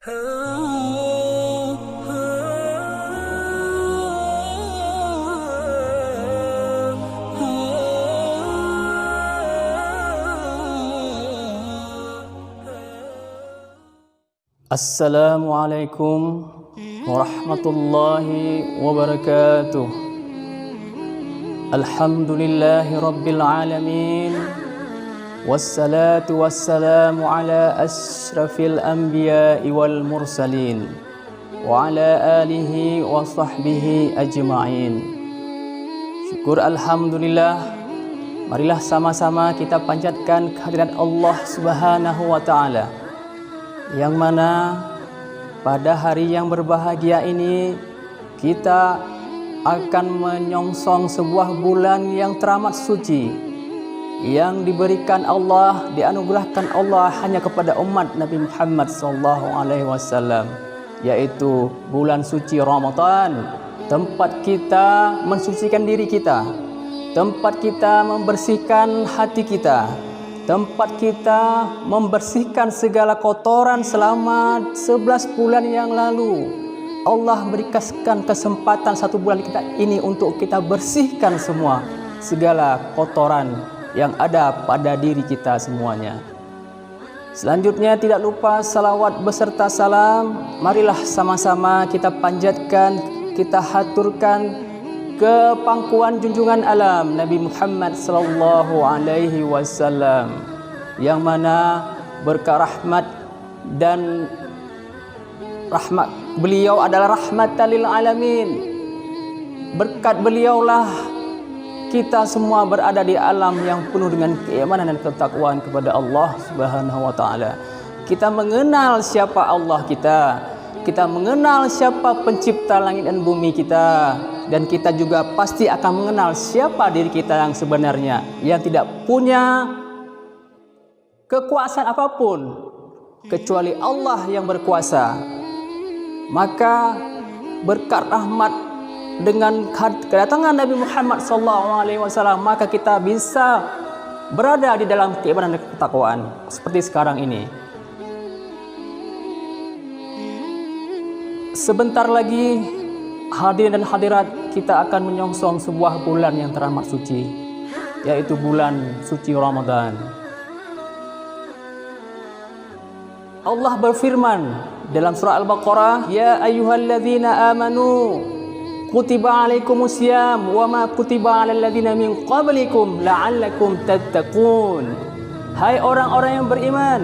Assalamualaikum warahmatullahi wabarakatuh. Alhamdulillahi rabbil alamin. Wassalatu wassalamu ala asyrafil anbiya'i wal mursalin wa ala alihi wa sahbihi ajma'in. Syukur alhamdulillah. Marilah sama-sama kita panjatkan kehadirat Allah Subhanahu wa taala, yang mana pada hari yang berbahagia ini kita akan menyongsong sebuah bulan yang teramat suci, yang diberikan Allah, dianugerahkan Allah hanya kepada umat Nabi Muhammad SAW, yaitu bulan suci Ramadan. Tempat kita mensucikan diri kita, tempat kita membersihkan hati kita, tempat kita membersihkan segala kotoran selama 11 bulan yang lalu. Allah berikan kesempatan 1 bulan kita ini untuk kita bersihkan semua segala kotoran yang ada pada diri kita semuanya. Selanjutnya tidak lupa salawat beserta salam. Marilah sama-sama kita panjatkan, kita haturkan ke pangkuan junjungan alam Nabi Muhammad sallallahu alaihi wasallam, yang mana berkah rahmat dan rahmat beliau adalah rahmatan lil alamin. Berkat beliaulah kita semua berada di alam yang penuh dengan keimanan dan ketakwaan kepada Allah Subhanahu wa taala. Kita mengenal siapa Allah kita. Kita mengenal siapa pencipta langit dan bumi kita, dan kita juga pasti akan mengenal siapa diri kita yang sebenarnya, yang tidak punya kekuasaan apapun kecuali Allah yang berkuasa. Maka berkat rahmat dengan kedatangan Nabi Muhammad SAW, maka kita bisa berada di dalam keimanan dan ketakwaan seperti sekarang ini. Sebentar lagi hadirin dan hadirat, kita akan menyongsong sebuah bulan yang teramat suci, yaitu bulan suci Ramadan. Allah berfirman dalam surah Al-Baqarah, "Ya ayyuhalladzina amanu kutiba alaikumusiyam wa ma kutiba alal ladzina min qablikum la'allakum tattaqun." Hai orang-orang yang beriman,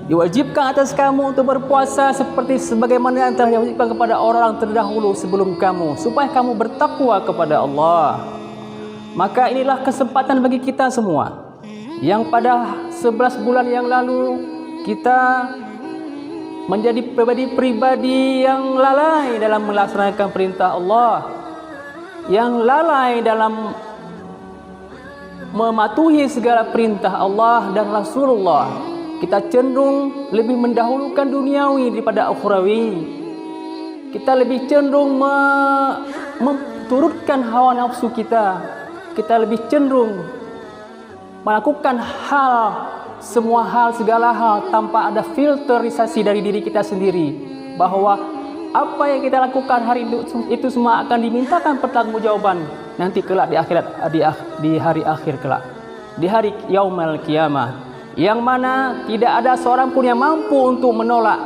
diwajibkan atas kamu untuk berpuasa seperti sebagaimana yang telah diwajibkan kepada orang terdahulu sebelum kamu, supaya kamu bertakwa kepada Allah. Maka inilah kesempatan bagi kita semua yang pada 11 bulan yang lalu kita menjadi pribadi-pribadi yang lalai dalam melaksanakan perintah Allah, yang lalai dalam mematuhi segala perintah Allah dan Rasulullah. Kita cenderung lebih mendahulukan duniawi daripada ukhrawi. Kita lebih cenderung menurutkan hawa nafsu kita. Kita lebih cenderung melakukan semua hal, segala hal tanpa ada filterisasi dari diri kita sendiri, bahwa apa yang kita lakukan hari itu semua akan dimintakan pertanggungjawaban nanti kelak di akhirat, di hari akhir kelak, di hari yaumul qiyamah, yang mana tidak ada seorang pun yang mampu untuk menolak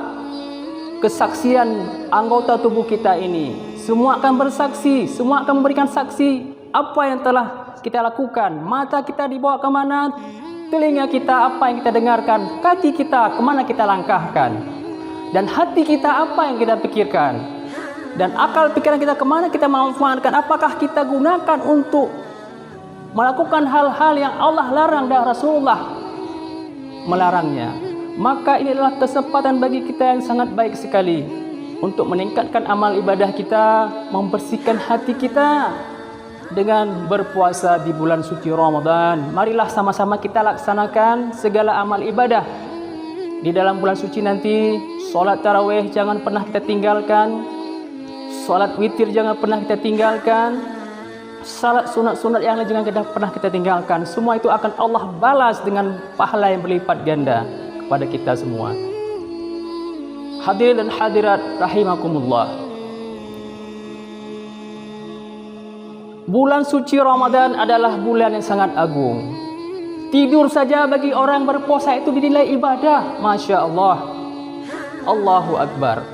kesaksian anggota tubuh kita ini. Semua akan bersaksi, semua akan memberikan saksi apa yang telah kita lakukan. Mata kita dibawa ke mana, telinga kita apa yang kita dengarkan, kaki kita kemana kita langkahkan, dan hati kita apa yang kita pikirkan, dan akal pikiran kita kemana kita manfaatkan. Apakah kita gunakan untuk melakukan hal-hal yang Allah larang dan Rasulullah melarangnya? Maka ini adalah kesempatan bagi kita yang sangat baik sekali untuk meningkatkan amal ibadah kita, membersihkan hati kita dengan berpuasa di bulan suci Ramadan. Marilah sama-sama kita laksanakan segala amal ibadah di dalam bulan suci nanti. Salat tarawih jangan pernah kita tinggalkan, salat witir jangan pernah kita tinggalkan, salat sunat-sunat yang lain jangan pernah kita tinggalkan. Semua itu akan Allah balas dengan pahala yang berlipat ganda kepada kita semua. Hadirin dan hadirat rahimakumullah. Bulan suci Ramadan adalah bulan yang sangat agung. Tidur saja bagi orang berpuasa itu dinilai ibadah. Masya Allah. Allahu Akbar.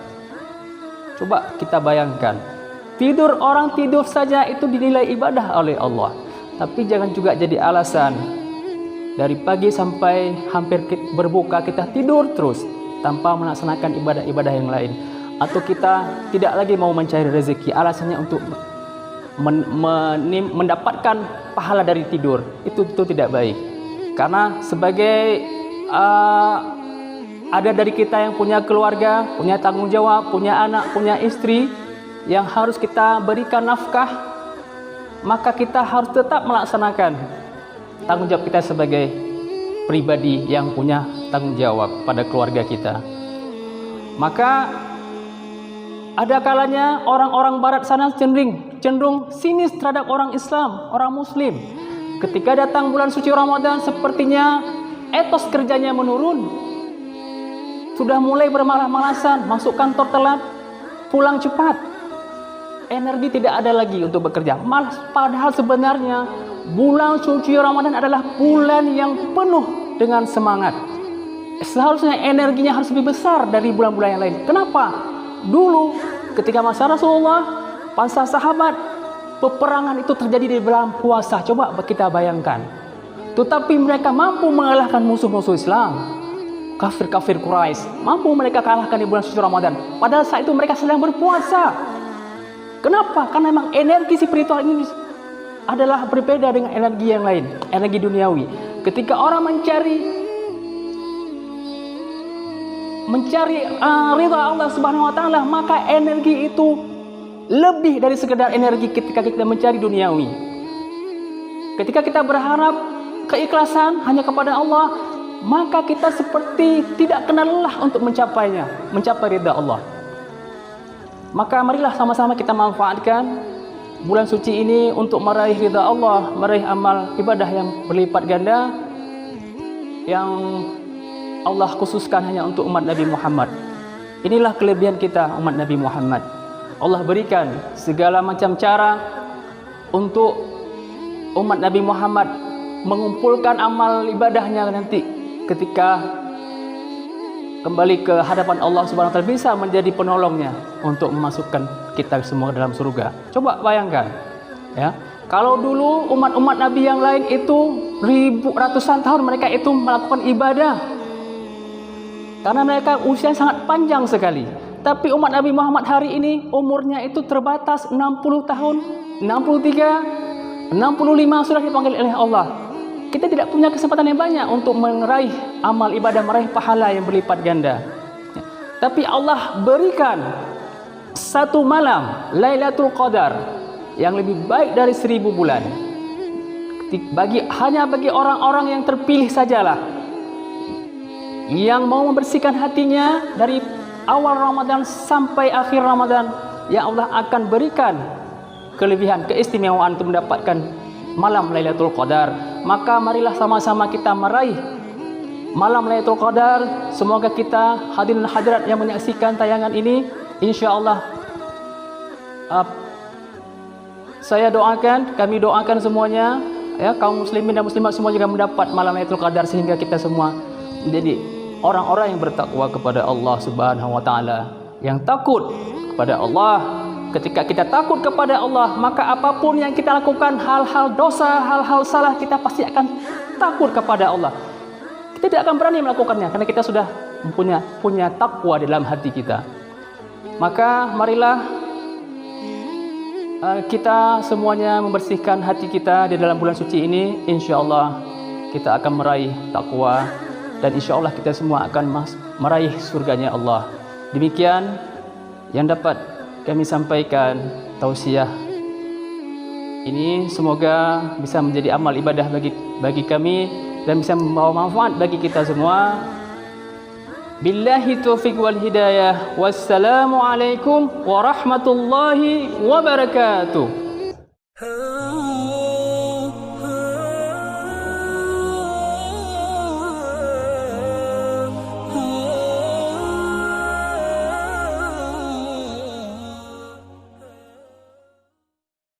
Coba kita bayangkan. Orang tidur saja itu dinilai ibadah oleh Allah. Tapi jangan juga jadi alasan. Dari pagi sampai hampir berbuka kita tidur terus tanpa melaksanakan ibadah-ibadah yang lain. Atau kita tidak lagi mau mencari rezeki. Alasannya untuk mendapatkan pahala dari tidur. Itu tidak baik. Karena sebagai ada dari kita yang punya keluarga, punya tanggung jawab, punya anak, punya istri yang harus kita berikan nafkah, maka kita harus tetap melaksanakan tanggung jawab kita sebagai pribadi yang punya tanggung jawab pada keluarga kita. Maka ada kalanya orang-orang barat sana cenderung sinis terhadap orang Islam, orang Muslim. Ketika datang bulan suci Ramadan, sepertinya etos kerjanya menurun. Sudah mulai bermalas-malasan, masuk kantor telat, pulang cepat. Energi tidak ada lagi untuk bekerja. Padahal sebenarnya bulan suci Ramadan adalah bulan yang penuh dengan semangat. Seharusnya energinya harus lebih besar dari bulan-bulan yang lain. Kenapa? Dulu ketika masa Rasulullah, para sahabat, peperangan itu terjadi di bulan puasa. Coba kita bayangkan. Tetapi mereka mampu mengalahkan musuh-musuh Islam. Kafir-kafir Quraisy mampu mereka kalahkan di bulan suci Ramadan. Padahal saat itu mereka sedang berpuasa. Kenapa? Karena memang energi spiritual ini adalah berbeda dengan energi yang lain, energi duniawi. Ketika orang mencari ridha Allah Subhanahu wa taala, maka energi itu lebih dari sekedar energi ketika kita mencari duniawi. Ketika kita berharap keikhlasan hanya kepada Allah, maka kita seperti tidak kenal lelah untuk mencapai ridha Allah. Maka marilah sama-sama kita manfaatkan bulan suci ini untuk meraih ridha Allah, meraih amal ibadah yang berlipat ganda yang Allah khususkan hanya untuk umat Nabi Muhammad. Inilah kelebihan kita umat Nabi Muhammad. Allah berikan segala macam cara untuk umat Nabi Muhammad mengumpulkan amal ibadahnya nanti ketika kembali ke hadapan Allah Subhanahu wa taala, bisa menjadi penolongnya untuk memasukkan kita semua dalam surga. Coba bayangkan, ya. Kalau dulu umat-umat Nabi yang lain itu ratusan tahun mereka itu melakukan ibadah. Karena mereka usia sangat panjang sekali. Tapi umat Nabi Muhammad hari ini umurnya itu terbatas 60 tahun, 63, 65 sudah dipanggil oleh Allah. Kita tidak punya kesempatan yang banyak untuk meraih amal ibadah, meraih pahala yang berlipat ganda. Tapi Allah berikan satu malam Lailatul Qadar yang lebih baik dari 1000 bulan. Hanya bagi orang-orang yang terpilih sajalah, yang mau membersihkan hatinya dari awal Ramadan sampai akhir Ramadan, yang Allah akan berikan kelebihan, keistimewaan untuk mendapatkan malam Lailatul Qadar. Maka marilah sama-sama kita meraih malam Lailatul Qadar. Semoga kita hadirin hadirat yang menyaksikan tayangan ini, insya-Allah kami doakan semuanya, ya, kaum muslimin dan muslimat semua juga mendapat malam Lailatul Qadar, sehingga kita semua menjadi orang-orang yang bertakwa kepada Allah Subhanahu wa taala, yang takut kepada Allah. Ketika kita takut kepada Allah, maka apapun yang kita lakukan, hal-hal dosa, hal-hal salah, kita pasti akan takut kepada Allah. Kita tidak akan berani melakukannya karena kita sudah punya takwa di dalam hati kita. Maka marilah kita semuanya membersihkan hati kita di dalam bulan suci ini. Insya Allah kita akan meraih takwa, dan insya Allah kita semua akan meraih surganya Allah. Demikian yang dapat kami sampaikan tausiah ini, semoga bisa menjadi amal ibadah bagi kami dan bisa membawa manfaat bagi kita semua. Billahi taufiq wal hidayah. Wassalamu alaikum warahmatullahi wabarakatuh.